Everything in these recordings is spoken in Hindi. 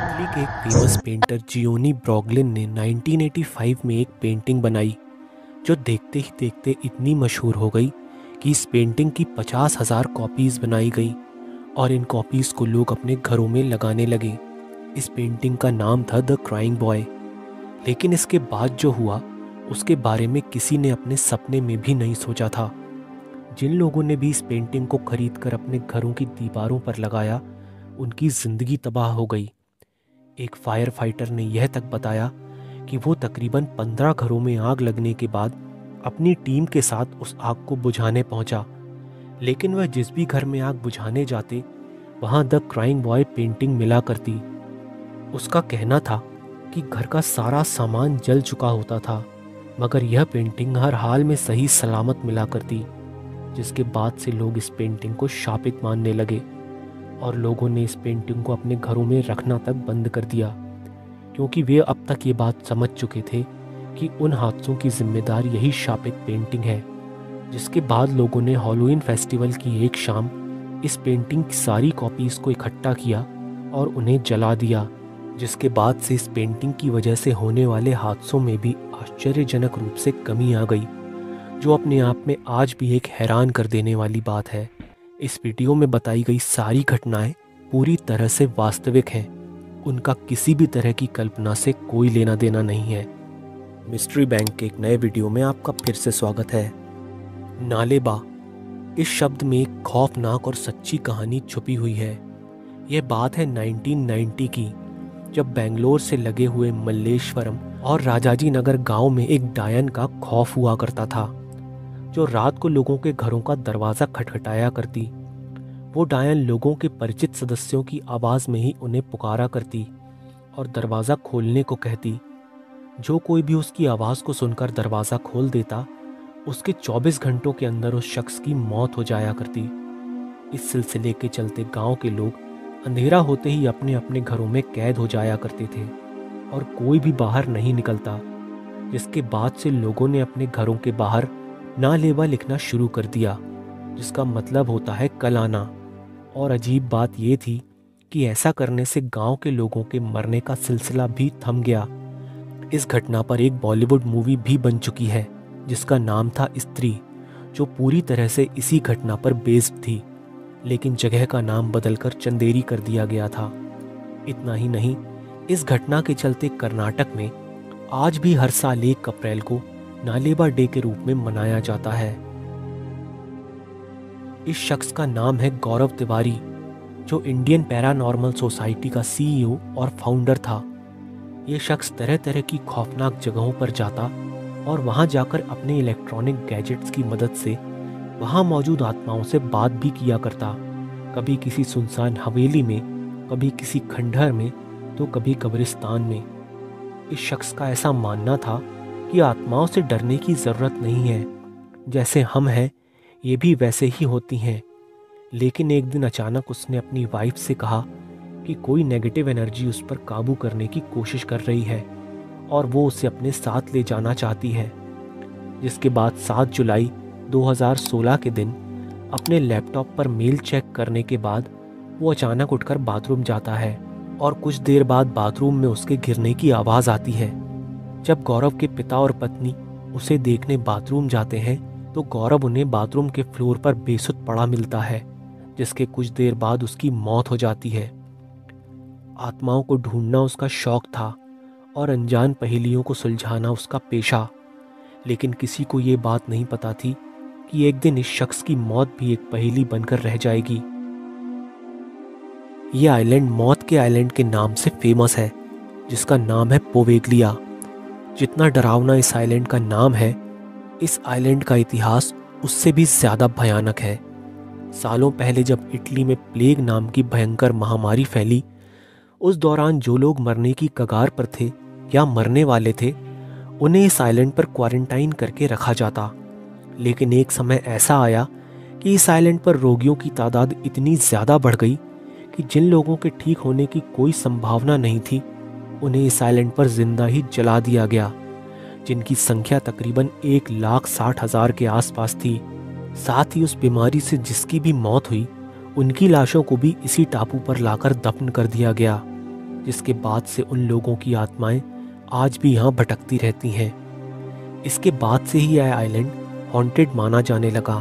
इटली के एक फेमस पेंटर जियोनी ब्रोगलिन ने 1985 में एक पेंटिंग बनाई जो देखते ही देखते इतनी मशहूर हो गई कि इस पेंटिंग की 50,000 कॉपीज़ बनाई गई और इन कॉपीज़ को लोग अपने घरों में लगाने लगे। इस पेंटिंग का नाम था द क्राइंग बॉय। लेकिन इसके बाद जो हुआ उसके बारे में किसी ने अपने सपने में भी नहीं सोचा था। जिन लोगों ने भी इस पेंटिंग को खरीद कर अपने घरों की दीवारों पर लगाया उनकी ज़िंदगी तबाह हो गई। एक फायर फाइटर ने यह तक बताया कि वो तकरीबन 15 घरों में आग लगने के बाद अपनी टीम के साथ उस आग को बुझाने पहुंचा, लेकिन वह जिस भी घर में आग बुझाने जाते वहां द क्राइंग बॉय पेंटिंग मिला करती। उसका कहना था कि घर का सारा सामान जल चुका होता था मगर यह पेंटिंग हर हाल में सही सलामत मिला करती, जिसके बाद से लोग इस पेंटिंग को शापित मानने लगे और लोगों ने इस पेंटिंग को अपने घरों में रखना तक बंद कर दिया, क्योंकि वे अब तक ये बात समझ चुके थे कि उन हादसों की जिम्मेदार यही शापित पेंटिंग है। जिसके बाद लोगों ने हैलोवीन फेस्टिवल की एक शाम इस पेंटिंग की सारी कॉपीज़ को इकट्ठा किया और उन्हें जला दिया, जिसके बाद से इस पेंटिंग की वजह से होने वाले हादसों में भी आश्चर्यजनक रूप से कमी आ गई, जो अपने आप में आज भी एक हैरान कर देने वाली बात है। इस वीडियो में बताई गई सारी घटनाएं पूरी तरह से वास्तविक हैं, उनका किसी भी तरह की कल्पना से कोई लेना देना नहीं है। मिस्ट्री बैंक के एक नए वीडियो में आपका फिर से स्वागत है। नालेबा, इस शब्द में एक खौफनाक और सच्ची कहानी छुपी हुई है। यह बात है 1990 की, जब बेंगलोर से लगे हुए मल्लेश्वरम और राजाजी नगर गांव में एक डायन का खौफ हुआ करता था, जो रात को लोगों के घरों का दरवाज़ा खटखटाया करती। वो डायन लोगों के परिचित सदस्यों की आवाज़ में ही उन्हें पुकारा करती और दरवाज़ा खोलने को कहती। जो कोई भी उसकी आवाज़ को सुनकर दरवाज़ा खोल देता उसके 24 घंटों के अंदर उस शख्स की मौत हो जाया करती। इस सिलसिले के चलते गांव के लोग अंधेरा होते ही अपने अपने घरों में कैद हो जाया करते थे और कोई भी बाहर नहीं निकलता, जिसके बाद से लोगों ने अपने घरों के बाहर नालेबा लिखना शुरू कर दिया, जिसका मतलब होता है कल आना। और अजीब बात यह थी कि ऐसा करने से गांव के लोगों के मरने का सिलसिला भी थम गया। इस घटना पर एक बॉलीवुड मूवी भी बन चुकी है जिसका नाम था स्त्री, जो पूरी तरह से इसी घटना पर बेस्ड थी, लेकिन जगह का नाम बदलकर चंदेरी कर दिया गया था। इतना ही नहीं, इस घटना के चलते कर्नाटक में आज भी हर साल 1 अप्रैल को नालेबा डे के रूप में मनाया जाता है। इस शख्स का नाम है गौरव तिवारी, जो इंडियन पैरानॉर्मल सोसाइटी का सीईओ और फाउंडर था। ये शख्स तरह तरह की खौफनाक जगहों पर जाता और वहां जाकर अपने इलेक्ट्रॉनिक गैजेट्स की मदद से वहां मौजूद आत्माओं से बात भी किया करता, कभी किसी सुनसान हवेली में, कभी किसी खंडहर में, तो कभी कब्रिस्तान में। इस शख्स का ऐसा मानना था कि आत्माओं से डरने की ज़रूरत नहीं है, जैसे हम हैं ये भी वैसे ही होती हैं। लेकिन एक दिन अचानक उसने अपनी वाइफ से कहा कि कोई नेगेटिव एनर्जी उस पर काबू करने की कोशिश कर रही है और वो उसे अपने साथ ले जाना चाहती है। जिसके बाद 7 जुलाई 2016 के दिन अपने लैपटॉप पर मेल चेक करने के बाद वो अचानक उठकर बाथरूम जाता है और कुछ देर बाद बाथरूम में उसके गिरने की आवाज़ आती है। जब गौरव के पिता और पत्नी उसे देखने बाथरूम जाते हैं तो गौरव उन्हें बाथरूम के फ्लोर पर बेसुध पड़ा मिलता है, जिसके कुछ देर बाद उसकी मौत हो जाती है। आत्माओं को ढूंढना उसका शौक था और अनजान पहेलियों को सुलझाना उसका पेशा, लेकिन किसी को ये बात नहीं पता थी कि एक दिन इस शख्स की मौत भी एक पहेली बनकर रह जाएगी। ये आइलैंड मौत के आइलैंड के नाम से फेमस है, जिसका नाम है पोवेगलिया। जितना डरावना इस आइलैंड का नाम है, इस आइलैंड का इतिहास उससे भी ज़्यादा भयानक है। सालों पहले जब इटली में प्लेग नाम की भयंकर महामारी फैली, उस दौरान जो लोग मरने की कगार पर थे या मरने वाले थे, उन्हें इस आइलैंड पर क्वारंटाइन करके रखा जाता। लेकिन एक समय ऐसा आया कि इस आइलैंड पर रोगियों की तादाद इतनी ज़्यादा बढ़ गई कि जिन लोगों के ठीक होने की कोई संभावना नहीं थी, उन्हें इस आइलैंड पर जिंदा ही जला दिया गया, जिनकी संख्या तकरीबन 1,60,000 के आसपास थी। साथ ही उस बीमारी से जिसकी भी मौत हुई उनकी लाशों को भी इसी टापू पर लाकर दफन कर दिया गया, जिसके बाद से उन लोगों की आत्माएं आज भी यहाँ भटकती रहती हैं। इसके बाद से ही यह आइलैंड हॉन्टेड माना जाने लगा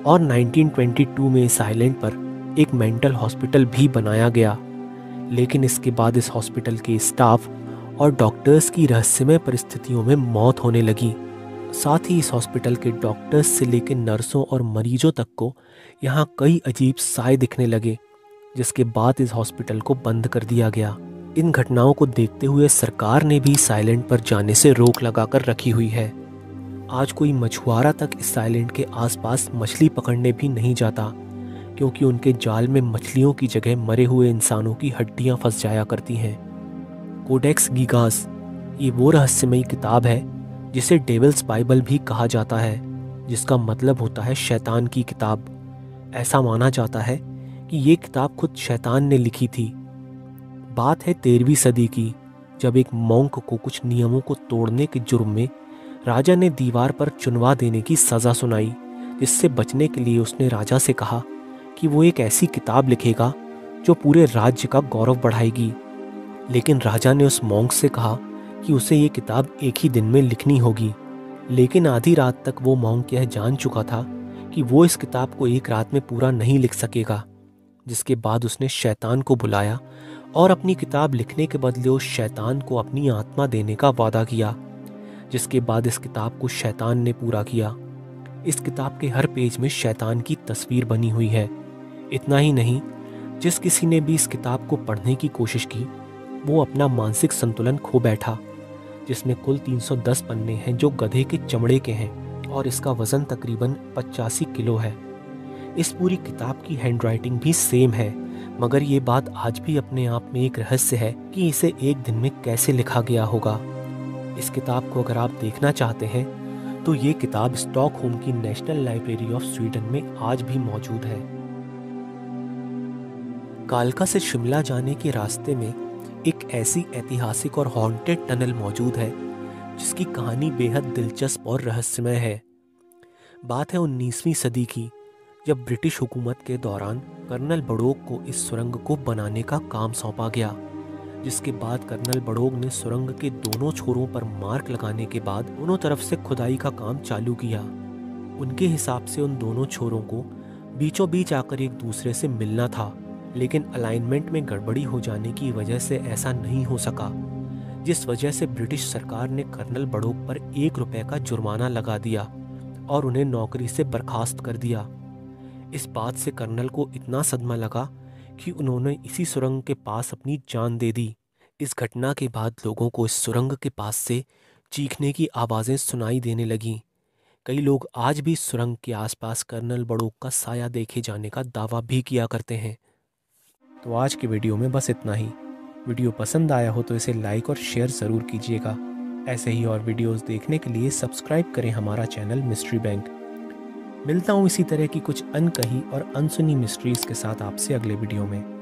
और 1922 में इस आइलैंड पर एक मेंटल हॉस्पिटल भी बनाया गया। लेकिन इसके बाद इस हॉस्पिटल के स्टाफ और डॉक्टर्स की रहस्यमय परिस्थितियों में मौत होने लगी। साथ ही इस हॉस्पिटल के डॉक्टर्स से लेकर नर्सों और मरीजों तक को यहाँ कई अजीब साए दिखने लगे, जिसके बाद इस हॉस्पिटल को बंद कर दिया गया। इन घटनाओं को देखते हुए सरकार ने भी इस आइलैंड पर जाने से रोक लगाकर रखी हुई है। आज कोई मछुआरा तक इस आइलैंड के आसपास मछली पकड़ने भी नहीं जाता, क्योंकि उनके जाल में मछलियों की जगह मरे हुए इंसानों की हड्डियां फंस जाया करती हैं। कोडेक्स गीगास ये वो रहस्यमयी किताब है जिसे डेविल्स बाइबल भी कहा जाता है, जिसका मतलब होता है शैतान की किताब। ऐसा माना जाता है कि ये किताब खुद शैतान ने लिखी थी। बात है 13वीं सदी की, जब एक मॉन्क को कुछ नियमों को तोड़ने के जुर्म में राजा ने दीवार पर चुनवा देने की सज़ा सुनाई, जिससे बचने के लिए उसने राजा से कहा कि वो एक ऐसी किताब लिखेगा जो पूरे राज्य का गौरव बढ़ाएगी। लेकिन राजा ने उस मॉन्क से कहा कि उसे ये किताब एक ही दिन में लिखनी होगी। लेकिन आधी रात तक वो मॉन्क यह जान चुका था कि वो इस किताब को एक रात में पूरा नहीं लिख सकेगा, जिसके बाद उसने शैतान को बुलाया और अपनी किताब लिखने के बदले उस शैतान को अपनी आत्मा देने का वादा किया, जिसके बाद इस किताब को शैतान ने पूरा किया। इस किताब के हर पेज में शैतान की तस्वीर बनी हुई है। इतना ही नहीं, जिस किसी ने भी इस किताब को पढ़ने की कोशिश की वो अपना मानसिक संतुलन खो बैठा, जिसमें कुल 310 पन्ने हैं जो गधे के चमड़े के हैं और इसका वज़न तकरीबन 85 किलो है। इस पूरी किताब की हैंडराइटिंग भी सेम है, मगर ये बात आज भी अपने आप में एक रहस्य है कि इसे एक दिन में कैसे लिखा गया होगा। इस किताब को अगर आप देखना चाहते हैं तो ये किताब स्टॉकहोम की नेशनल लाइब्रेरी ऑफ स्वीडन में आज भी मौजूद है। कालका से शिमला जाने के रास्ते में एक ऐसी ऐतिहासिक और हॉन्टेड टनल मौजूद है जिसकी कहानी बेहद दिलचस्प और रहस्यमय है। बात है 19वीं सदी की, जब ब्रिटिश हुकूमत के दौरान कर्नल बड़ोग को इस सुरंग को बनाने का काम सौंपा गया, जिसके बाद कर्नल बड़ोग ने सुरंग के दोनों छोरों पर मार्क लगाने के बाद दोनों तरफ से खुदाई का काम चालू किया। उनके हिसाब से उन दोनों छोरों को बीचों बीच आकर एक दूसरे से मिलना था, लेकिन अलाइनमेंट में गड़बड़ी हो जाने की वजह से ऐसा नहीं हो सका, जिस वजह से ब्रिटिश सरकार ने कर्नल बड़ोग पर 1 रुपये का जुर्माना लगा दिया और उन्हें नौकरी से बर्खास्त कर दिया। इस बात से कर्नल को इतना सदमा लगा कि उन्होंने इसी सुरंग के पास अपनी जान दे दी। इस घटना के बाद लोगों को इस सुरंग के पास से चीखने की आवाज़ें सुनाई देने लगीं। कई लोग आज भी इस सुरंग के आसपास कर्नल बड़ोग का साया देखे जाने का दावा भी किया करते हैं। तो आज की वीडियो में बस इतना ही। वीडियो पसंद आया हो तो इसे लाइक और शेयर ज़रूर कीजिएगा। ऐसे ही और वीडियोस देखने के लिए सब्सक्राइब करें हमारा चैनल मिस्ट्री बैंक। मिलता हूँ इसी तरह की कुछ अनकही और अनसुनी मिस्ट्रीज़ के साथ आपसे अगले वीडियो में।